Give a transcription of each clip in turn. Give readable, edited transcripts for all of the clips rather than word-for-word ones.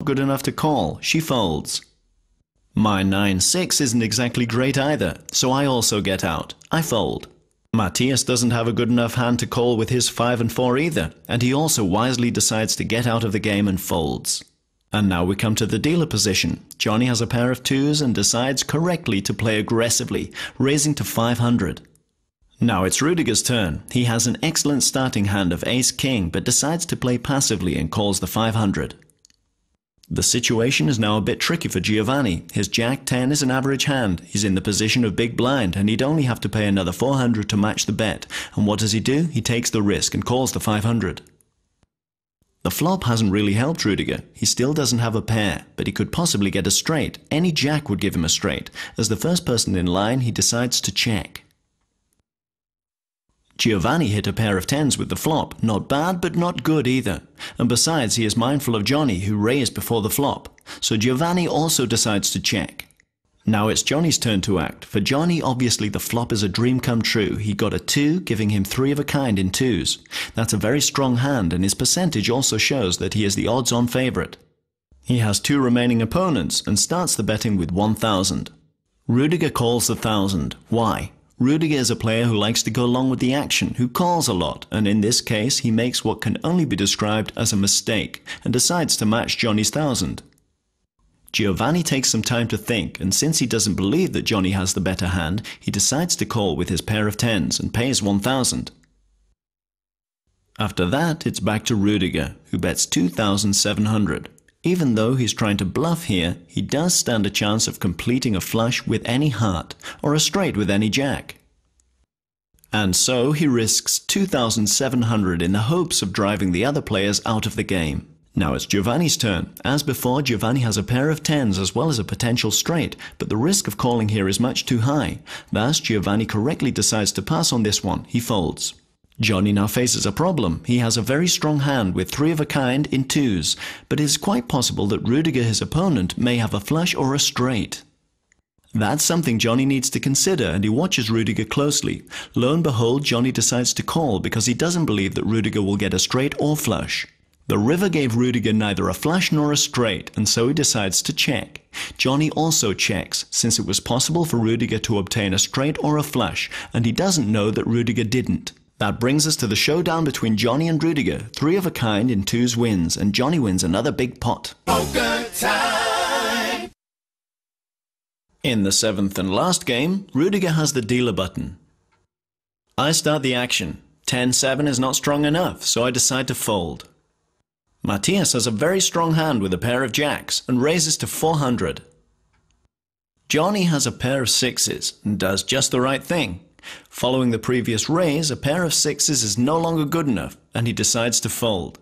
good enough to call. She folds. My 9-6 isn't exactly great either, so I also get out. I fold. Matthias doesn't have a good enough hand to call with his 5 and 4 either, and he also wisely decides to get out of the game and folds. And now we come to the dealer position. Johnny has a pair of 2s and decides correctly to play aggressively, raising to 500. Now it's Rudiger's turn. He has an excellent starting hand of ace-king, but decides to play passively and calls the 500. The situation is now a bit tricky for Giovanni. His jack-10 is an average hand. He's in the position of big blind, and he'd only have to pay another 400 to match the bet. And what does he do? He takes the risk and calls the 500. The flop hasn't really helped Rudiger. He still doesn't have a pair, but he could possibly get a straight. Any jack would give him a straight. As the first person in line, he decides to check. Giovanni hit a pair of 10s with the flop. Not bad, but not good either. And besides, he is mindful of Johnny, who raised before the flop. So Giovanni also decides to check. Now it's Johnny's turn to act. For Johnny, obviously the flop is a dream come true. He got a 2, giving him 3 of a kind in 2s. That's a very strong hand, and his percentage also shows that he is the odds-on favourite. He has 2 remaining opponents and starts the betting with 1,000. Rudiger calls the 1,000. Why? Rudiger is a player who likes to go along with the action, who calls a lot, and in this case he makes what can only be described as a mistake and decides to match Johnny's 1,000. Giovanni takes some time to think, and since he doesn't believe that Johnny has the better hand, he decides to call with his pair of 10s and pays 1,000. After that, it's back to Rudiger, who bets 2,700. Even though he's trying to bluff here, he does stand a chance of completing a flush with any heart, or a straight with any jack. And so he risks 2,700 in the hopes of driving the other players out of the game. Now it's Giovanni's turn. As before, Giovanni has a pair of 10s as well as a potential straight, but the risk of calling here is much too high. Thus, Giovanni correctly decides to pass on this one. He folds. Johnny now faces a problem. He has a very strong hand with 3 of a kind in 2s, but it is quite possible that Rudiger, his opponent, may have a flush or a straight. That's something Johnny needs to consider, and he watches Rudiger closely. Lo and behold, Johnny decides to call because he doesn't believe that Rudiger will get a straight or flush. The river gave Rudiger neither a flush nor a straight, and so he decides to check. Johnny also checks, since it was possible for Rudiger to obtain a straight or a flush, and he doesn't know that Rudiger didn't. That brings us to the showdown between Johnny and Rudiger. 3 of a kind in 2s wins, and Johnny wins another big pot. Poker time! In the 7th and last game, Rudiger has the dealer button. I start the action. 10-7 is not strong enough, so I decide to fold. Matthias has a very strong hand with a pair of jacks and raises to 400. Johnny has a pair of 6s and does just the right thing. Following the previous raise, a pair of 6s is no longer good enough, and he decides to fold.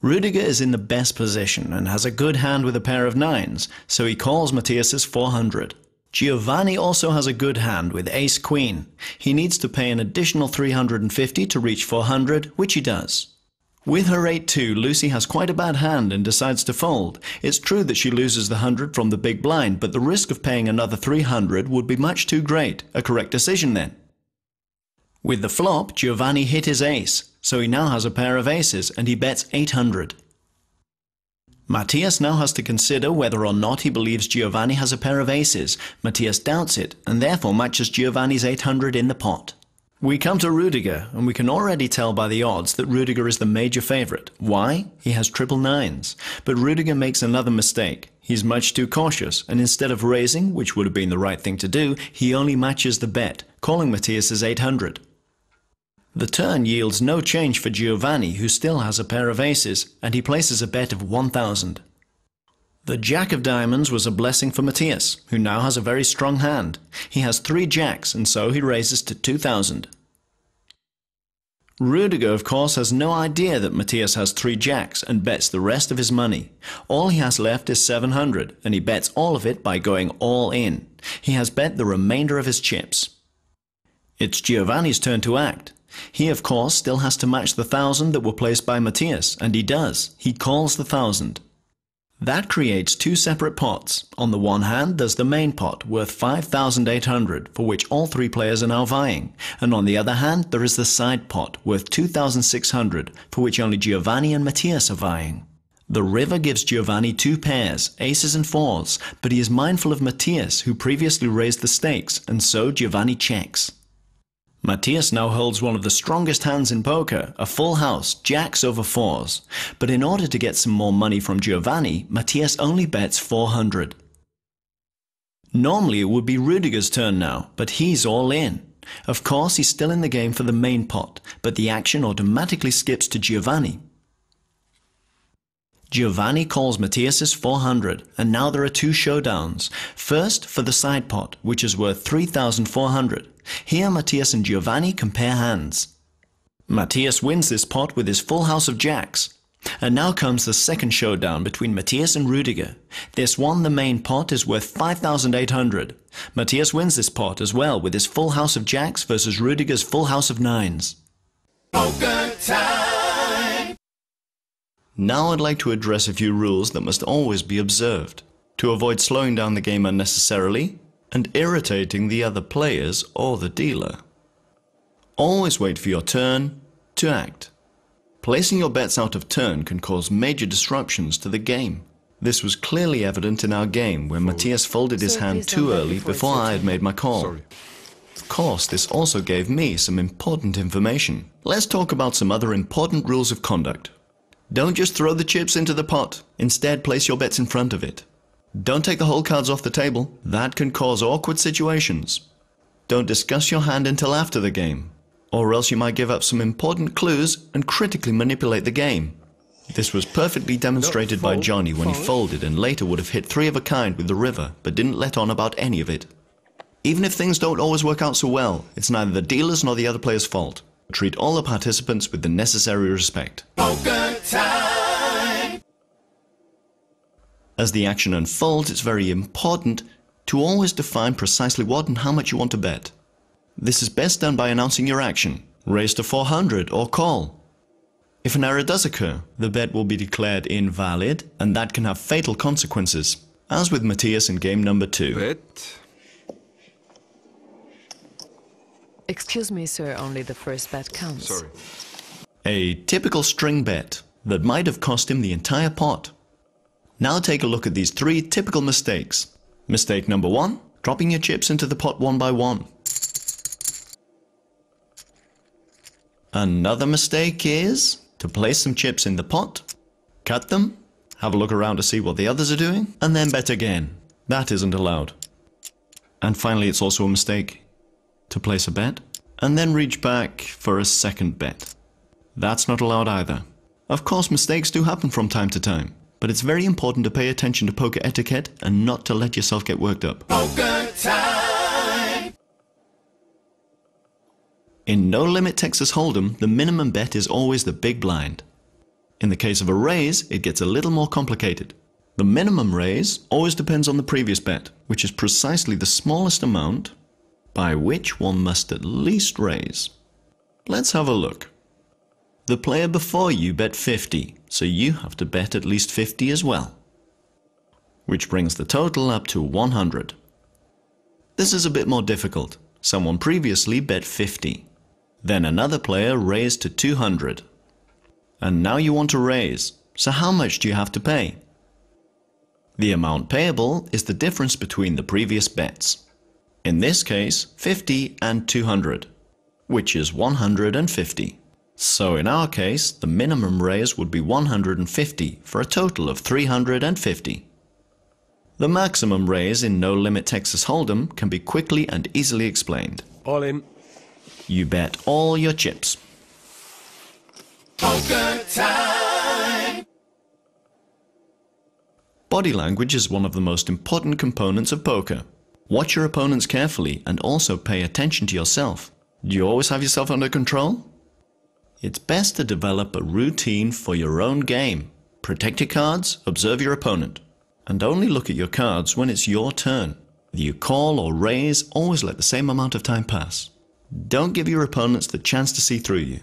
Rudiger is in the best position and has a good hand with a pair of 9s, so he calls Matthias's 400. Giovanni also has a good hand with ace-queen. He needs to pay an additional 350 to reach 400, which he does. With her 8-2, Lucy has quite a bad hand and decides to fold. It's true that she loses the 100 from the big blind, but the risk of paying another 300 would be much too great. A correct decision then. With the flop, Giovanni hit his ace, so he now has a pair of aces and he bets 800. Matthias now has to consider whether or not he believes Giovanni has a pair of aces. Matthias doubts it and therefore matches Giovanni's 800 in the pot. We come to Rudiger, and we can already tell by the odds that Rudiger is the major favourite. Why? He has triple 9s. But Rudiger makes another mistake. He's much too cautious, and instead of raising, which would have been the right thing to do, he only matches the bet, calling Matthias's 800. The turn yields no change for Giovanni, who still has a pair of aces, and he places a bet of 1,000. The jack of diamonds was a blessing for Matthias, who now has a very strong hand. He has 3 jacks, and so he raises to 2,000. Rudiger, of course, has no idea that Matthias has 3 jacks and bets the rest of his money. All he has left is 700, and he bets all of it by going all in. He has bet the remainder of his chips. It's Giovanni's turn to act. He, of course, still has to match the 1,000 that were placed by Matthias, and he does. He calls the 1,000. That creates 2 separate pots. On the one hand, there's the main pot, worth 5,800, for which all 3 players are now vying. And on the other hand, there is the side pot, worth 2,600, for which only Giovanni and Matthias are vying. The river gives Giovanni 2 pairs, aces and fours, but he is mindful of Matthias, who previously raised the stakes, and so Giovanni checks. Matthias now holds one of the strongest hands in poker, a full house, jacks over fours. But in order to get some more money from Giovanni, Matthias only bets 400. Normally it would be Rudiger's turn now, but he's all in. Of course he's still in the game for the main pot, but the action automatically skips to Giovanni. Giovanni calls Matthias's 400, and now there are 2 showdowns. First for the side pot, which is worth 3,400. Here Matthias and Giovanni compare hands. Matthias wins this pot with his full house of jacks. And now comes the second showdown between Matthias and Rudiger. This one, the main pot, is worth 5,800. Matthias wins this pot as well with his full house of jacks versus Rudiger's full house of nines. Poker time! Now I'd like to address a few rules that must always be observed, to avoid slowing down the game unnecessarily and irritating the other players or the dealer. Always wait for your turn to act. Placing your bets out of turn can cause major disruptions to the game. This was clearly evident in our game when Matthias folded his hand too early before I had made my call. Of course, this also gave me some important information. Let's talk about some other important rules of conduct. Don't just throw the chips into the pot. Instead, place your bets in front of it. Don't take the whole cards off the table. That can cause awkward situations. Don't discuss your hand until after the game, or else you might give up some important clues and critically manipulate the game. This was perfectly demonstrated by Johnny when he folded and later would have hit 3 of a kind with the river, but didn't let on about any of it. Even if things don't always work out so well, it's neither the dealer's nor the other player's fault. Treat all the participants with the necessary respect. Poker time! As the action unfolds, it's very important to always define precisely what and how much you want to bet. This is best done by announcing your action, raise to 400 or call. If an error does occur, the bet will be declared invalid, and that can have fatal consequences, as with Matthias in game number 2. Bet. Excuse me, sir, only the first bet counts. Sorry. A typical string bet that might have cost him the entire pot. Now take a look at these 3 typical mistakes. Mistake number 1, dropping your chips into the pot one by one. Another mistake is to place some chips in the pot, cut them, have a look around to see what the others are doing, and then bet again. That isn't allowed. And finally, it's also a mistake to place a bet and then reach back for a second bet. That's not allowed either. Of course, mistakes do happen from time to time, but it's very important to pay attention to poker etiquette and not to let yourself get worked up. Poker time! In No Limit Texas Hold'em, the minimum bet is always the big blind. In the case of a raise, it gets a little more complicated. The minimum raise always depends on the previous bet, which is precisely the smallest amount by which one must at least raise. Let's have a look. The player before you bet 50, so you have to bet at least 50 as well, which brings the total up to 100. This is a bit more difficult. Someone previously bet 50. Then another player raised to 200. And now you want to raise, so how much do you have to pay? The amount payable is the difference between the previous bets. In this case, 50 and 200, which is 150. So in our case, the minimum raise would be 150 for a total of 350. The maximum raise in No Limit Texas Hold'em can be quickly and easily explained. All in. You bet all your chips. Poker time! Body language is one of the most important components of poker. Watch your opponents carefully and also pay attention to yourself. Do you always have yourself under control? It's best to develop a routine for your own game. Protect your cards, observe your opponent, and only look at your cards when it's your turn. Whether you call or raise, always let the same amount of time pass. Don't give your opponents the chance to see through you.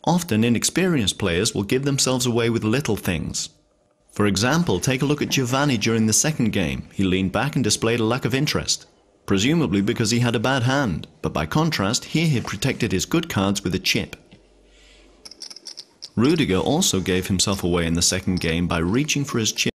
Often inexperienced players will give themselves away with little things. For example, take a look at Giovanni during the second game. He leaned back and displayed a lack of interest, presumably because he had a bad hand, but by contrast, here he protected his good cards with a chip. Rudiger also gave himself away in the second game by reaching for his chip.